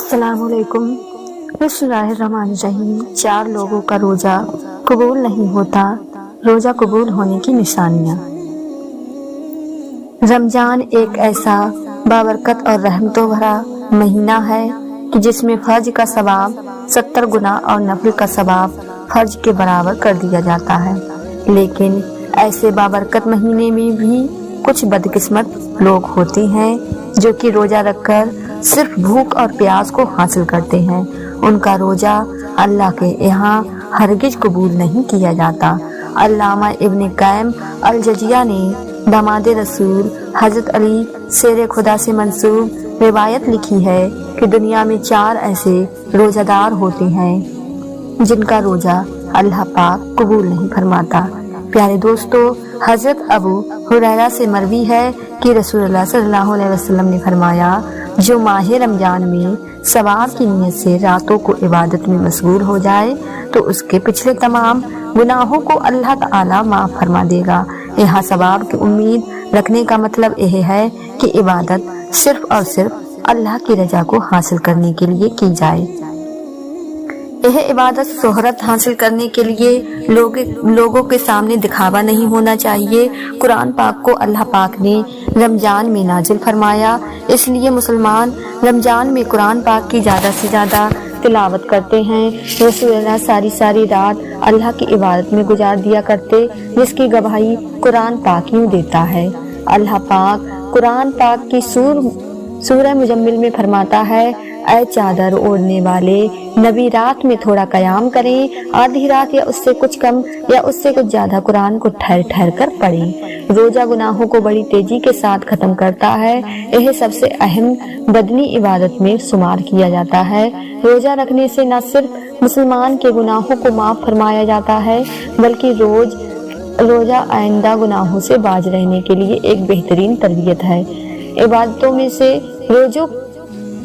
السلام علیکم۔ بسم اللہ الرحمن الرحیم۔ 4 لوگوں کا روزہ قبول نہیں ہوتا، روزہ قبول ہونے کی نشانیاں۔ رمضان ایک ایسا بابرکت اور رحمتوں بھرا مہینہ ہے کہ جس میں فرض کا ثواب 70 گنا اور نفل کا ثواب فرض کے برابر کر دیا جاتا ہے، لیکن ایسے بابرکت مہینے میں بھی کچھ بدقسمت لوگ ہوتے ہیں جو کہ روزہ رکھ کر صرف بھوک اور پیاس کو حاصل کرتے ہیں۔ ان کا روزہ اللہ کے یہاں ہرگز قبول نہیں کیا جاتا۔ علامہ ابن قیم الجوزیہ نے داماد رسول حضرت علی شیر خدا سے منسوب روایت لکھی ہے کہ دنیا میں 4 ایسے روزہ دار ہوتے ہیں جن کا روزہ اللہ پاک قبول نہیں فرماتا۔ پیارے دوستو، حضرت ابو ہریرہ سے مروی ہے کہ رسول اللہ صلی اللہ علیہ وسلم نے فرمایا، جو ماہ رمضان میں ثواب کی نیت سے راتوں کو عبادت میں مشغول ہو جائے تو اس کے پچھلے تمام گناہوں کو اللہ تعالی معاف فرما دے گا۔ یہاں ثواب کی امید رکھنے کا مطلب یہ ہے کہ عبادت صرف اور صرف اللہ کی رضا کو حاصل کرنے کے لیے کی جائے۔ یہ عبادت شہرت حاصل کرنے کے لیے لوگوں کے سامنے دکھاوا نہیں ہونا چاہیے۔ قرآن پاک کو اللہ پاک نے رمضان میں نازل فرمایا، اس لیے مسلمان رمضان میں قرآن پاک کی زیادہ سے زیادہ تلاوت کرتے ہیں۔ رسول اللہ ساری رات اللہ کی عبادت میں گزار دیا کرتے، جس کی گواہی قرآن پاک یوں دیتا ہے۔ اللہ پاک قرآن پاک کی سورہ مزمل میں فرماتا ہے، اے چادر اوڑھنے والے نبی، رات میں تھوڑا قیام کریں، آدھی رات یا اس سے کچھ کم یا اس سے کچھ زیادہ قرآن کو ٹھہر ٹھہر کر پڑھیں۔ روزہ گناہوں کو بڑی تیزی کے ساتھ ختم کرتا ہے، یہ سب سے اہم بدنی عبادت میں شمار کیا جاتا ہے۔ روزہ رکھنے سے نہ صرف مسلمان کے گناہوں کو معاف فرمایا جاتا ہے بلکہ روزہ آئندہ گناہوں سے باز رہنے کے لیے ایک بہترین تربیت ہے۔ عبادتوں میں سے روزوں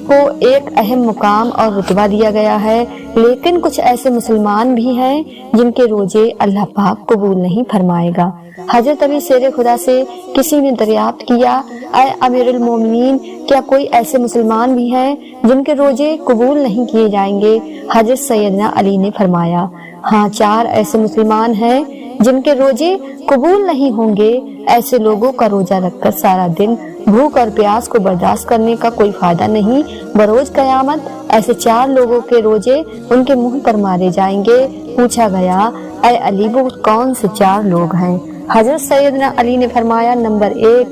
کو ایک اہم مقام اور رتبہ دیا گیا ہے، لیکن کچھ ایسے مسلمان بھی ہیں جن کے روزے اللہ پاک قبول نہیں فرمائے گا۔ حضرت علی شیر خدا سے کسی نے دریافت کیا، اے امیر المومنین، کیا کوئی ایسے مسلمان بھی ہیں جن کے روزے قبول نہیں کیے جائیں گے؟ حضرت سیدنا علی نے فرمایا، ہاں، 4 ایسے مسلمان ہیں جن کے روزے قبول نہیں ہوں گے۔ ایسے لوگوں کا روزہ رکھ کر سارا دن بھوک اور پیاس کو برداشت کرنے کا کوئی فائدہ نہیں۔ بروز قیامت ایسے 4 لوگوں کے روزے ان کے منہ پر مارے جائیں گے۔ پوچھا گیا، اے علی، وہ کون سے 4 لوگ ہیں؟ حضرت سیدنا علی نے فرمایا، نمبر 1،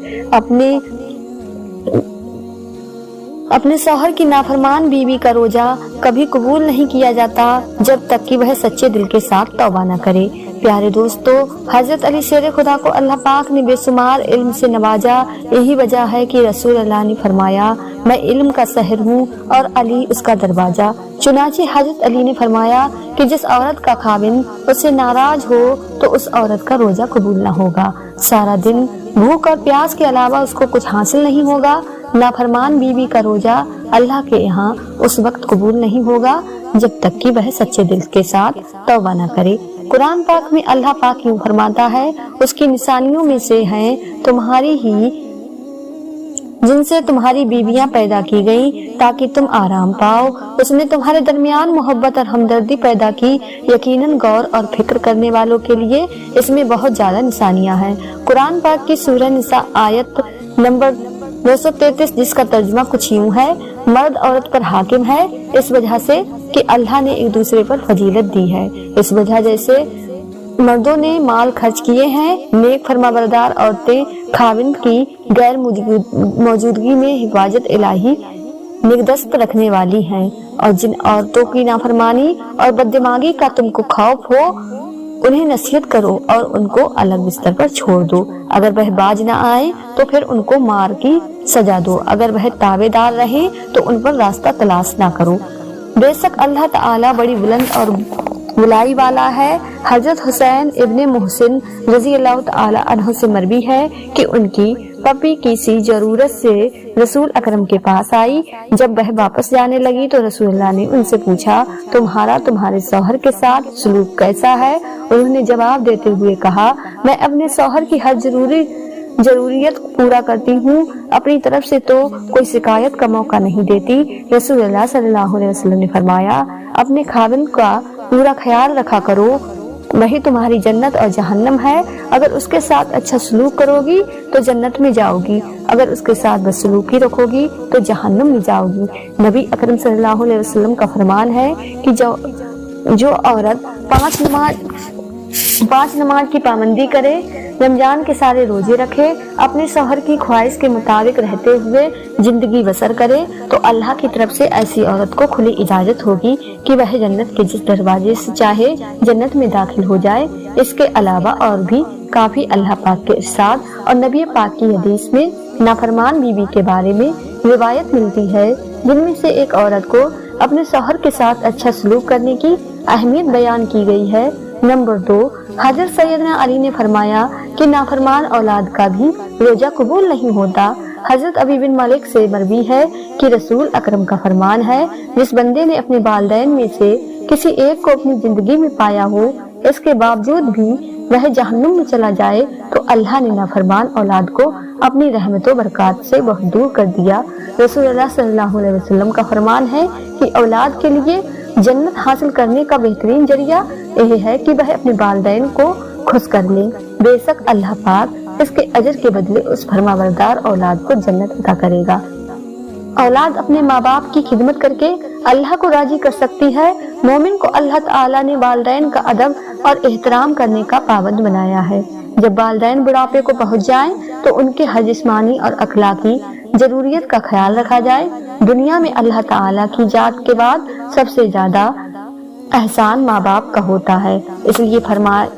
اپنے شوہر کی نافرمان بیوی کا روزہ کبھی قبول نہیں کیا جاتا جب تک کہ وہ سچے دل کے ساتھ توبہ نہ کرے۔ پیارے دوستو، حضرت علی شیر خدا کو اللہ پاک نے بے شمار علم سے نوازا، یہی وجہ ہے کہ رسول اللہ نے فرمایا، میں علم کا سحر ہوں اور علی اس کا دروازہ۔ چنانچہ حضرت علی نے فرمایا کہ جس عورت کا خاوند اس سے ناراض ہو تو اس عورت کا روزہ قبول نہ ہوگا۔ سارا دن بھوک اور پیاس کے علاوہ اس کو کچھ حاصل نہیں ہوگا۔ نافرمان بیوی کا روزہ اللہ کے یہاں اس وقت قبول نہیں ہوگا جب تک کہ وہ سچے دل کے ساتھ توبہ نہ کرے۔ قرآن پاک میں اللہ پاک یوں فرماتا ہے، اس کی نشانیوں میں سے ہیں تمہاری ہی جن سے تمہاری بیویاں پیدا کی گئیں تاکہ تم آرام پاؤ، اس نے تمہارے درمیان محبت اور ہمدردی پیدا کی، یقیناً غور اور فکر کرنے والوں کے لیے اس میں بہت زیادہ نشانیاں ہیں۔ قرآن پاک کی سورہ نساء آیت نمبر 233، جس کا ترجمہ کچھ یوں ہے، مرد عورت پر حاکم ہے اس وجہ سے کہ اللہ نے ایک دوسرے پر فضیلت دی ہے، اس وجہ جیسے مردوں نے مال خرچ کیے ہیں، نیک فرمانبردار عورتیں خاوند کی غیر موجودگی میں حفاظت الہی نگہداشت رکھنے والی ہیں، اور جن عورتوں کی نافرمانی اور بددماغی کا تم کو خوف ہو انہیں نصیحت کرو اور ان کو الگ بستر پر چھوڑ دو۔ اگر وہ باز نہ آئے تو پھر ان کو مار کی سزا دو، اگر وہ تابع دار رہیں تو ان پر راستہ تلاش نہ کرو۔ بے شک اللہ تعالیٰ بڑی بلند اور بلائی والا ہے۔ حضرت حسین ابن محسن رضی اللہ تعالی عنہ سے مروی ہے کہ ان کی پپی کسی ضرورت سے رسول اکرم کے پاس آئی۔ جب وہ واپس جانے لگی تو رسول اللہ نے ان سے پوچھا، تمہارے شوہر کے ساتھ سلوک کیسا ہے؟ انہوں نے جواب دیتے ہوئے کہا، میں اپنے شوہر کی ہر ضروریت پورا کرتی ہوں، اپنی طرف سے تو کوئی شکایت کا موقع نہیں دیتی۔ رسول اللہ صلی اللہ علیہ وسلم نے فرمایا، اپنے خاوند کا پورا خیال رکھا کرو، وہی تمہاری جنت اور جہنم ہے۔ اگر اس کے ساتھ اچھا سلوک کرو گی تو جنت میں جاؤ گی، اگر اس کے ساتھ بدسلوکی رکھو گی تو جہنم میں جاؤ گی۔ نبی اکرم صلی اللہ علیہ وسلم کا فرمان ہے کہ جو عورت پانچ نماز کی پابندی کرے، رمضان کے سارے روزے رکھے، اپنے شوہر کی خواہش کے مطابق رہتے ہوئے زندگی بسر کرے، تو اللہ کی طرف سے ایسی عورت کو کھلی اجازت ہوگی کہ وہ جنت کے جس دروازے سے چاہے جنت میں داخل ہو جائے۔ اس کے علاوہ اور بھی کافی اللہ پاک کے ارشاد اور نبی پاک کی حدیث میں نافرمان بیوی کے بارے میں روایت ملتی ہے، جن میں سے ایک عورت کو اپنے شوہر کے ساتھ اچھا سلوک کرنے کی اہمیت بیان کی گئی ہے۔ نمبر 2، حضرت سیدنا علی نے فرمایا کہ نافرمان اولاد کا بھی روزہ قبول نہیں ہوتا۔ حضرت ابی بن مالک سے مروی ہے کہ رسول اکرم کا فرمان ہے، جس بندے نے اپنے والدین میں سے کسی ایک کو اپنی زندگی میں پایا ہو، اس کے باوجود بھی وہ جہنم میں چلا جائے، تو اللہ نے نافرمان اولاد کو اپنی رحمت و برکات سے بہت دور کر دیا۔ رسول اللہ صلی اللہ علیہ وسلم کا فرمان ہے کہ اولاد کے لیے جنت حاصل کرنے کا بہترین ذریعہ یہ ہے کہ وہ اپنے والدین کو خوش کر لے، بے شک اللہ پاک اس کے اجر کے بدلے اس فرما بردار اولاد کو جنت عطا کرے گا۔ اولاد اپنے ماں باپ کی خدمت کر کے اللہ کو راضی کر سکتی ہے۔ مومن کو اللہ تعالیٰ نے والدین کا ادب اور احترام کرنے کا پابند بنایا ہے۔ جب والدین بڑھاپے کو پہنچ جائیں تو ان کے ہر جسمانی اور اخلاقی ضروریت کا خیال رکھا جائے۔ دنیا میں اللہ تعالیٰ کی ذات کے بعد سب سے زیادہ احسان ماں باپ کا ہوتا ہے، اس لیے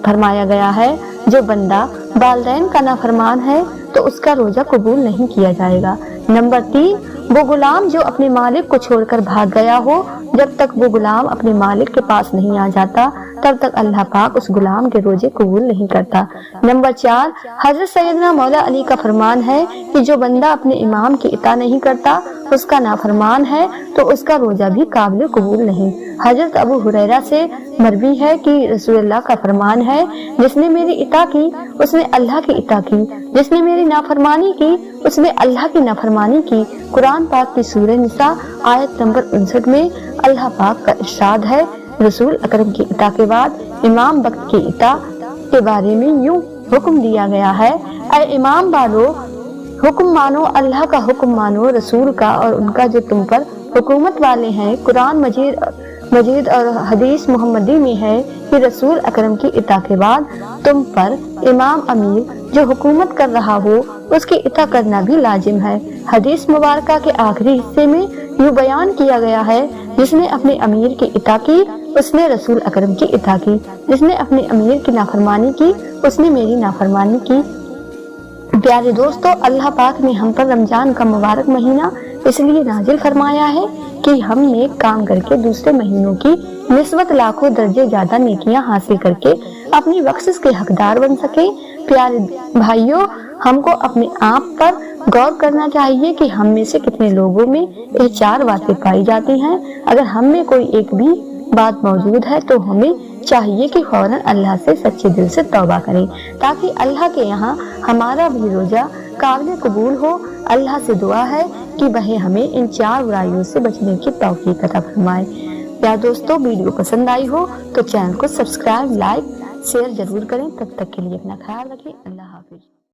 فرمایا گیا ہے، جو بندہ والدین کا نافرمان ہے تو اس کا روزہ قبول نہیں کیا جائے گا۔ نمبر 3، وہ غلام جو اپنے مالک کو چھوڑ کر بھاگ گیا ہو، جب تک وہ غلام اپنے مالک کے پاس نہیں آ جاتا تب تک اللہ پاک اس غلام کے روزے قبول نہیں کرتا۔ نمبر 4، حضرت سیدنا مولا علی کا فرمان ہے کہ جو بندہ اپنے امام کی اطاعت نہیں کرتا اس کا نافرمان ہے تو اس کا روزہ بھی قابل قبول نہیں۔ حضرت ابو ہریرہ سے مروی ہے کہ رسول اللہ کا فرمان ہے، جس نے میری اطاعت کی اس نے اللہ کی اطاعت کی، جس نے میری نافرمانی کی اس نے اللہ کی نافرمانی کی۔ قرآن پاک کی سورہ نساء آیت نمبر 59 میں اللہ پاک کا ارشاد ہے، رسول اکرم کی اطاعت کے بعد امام وقت کی اطاعت کے بارے میں یوں حکم دیا گیا ہے، اے امام والو حکم مانو، اللہ کا حکم مانو، رسول کا اور ان کا جو تم پر حکومت والے ہیں۔ قرآن مجید اور حدیث محمدی میں ہے کہ رسول اکرم کی اطاعت کے بعد تم پر امام امیر جو حکومت کر رہا ہو اس کی اطاعت کرنا بھی لازم ہے۔ حدیث مبارکہ کے آخری حصے میں یوں بیان کیا گیا ہے، جس نے اپنے امیر کی اطاعت کی اس نے رسول اکرم کی اطاعت کی، جس نے اپنے امیر کی نافرمانی کی اس نے میری نافرمانی کی۔ پیارے دوستو، اللہ پاک نے ہم پر رمضان کا مبارک مہینہ اس لیے نازل فرمایا ہے کہ ہم نیک کام کر کے دوسرے مہینوں کی نسبت لاکھوں درجے زیادہ نیکیاں حاصل کر کے اپنی بخشش کے حقدار بن سکیں۔ پیارے بھائیوں، ہم کو اپنے آپ پر غور کرنا چاہیے کہ ہم میں سے کتنے لوگوں میں یہ 4 باتیں پائی جاتی ہیں۔ اگر ہم میں کوئی ایک بھی بات موجود ہے تو ہمیں چاہیے کہ فوراً اللہ سے سچے دل سے توبہ کریں، تاکہ اللہ کے یہاں ہمارا بھی روزہ قابل قبول ہو۔ اللہ سے دعا ہے کہ وہ ہمیں ان 4 برائیوں سے بچنے کی توفیق عطا فرمائے۔ پیارے دوستو، ویڈیو پسند آئی ہو تو چینل کو سبسکرائب، لائک، شیئر ضرور کریں۔ تب تک کے لیے اپنا خیال رکھیں۔ اللہ حافظ۔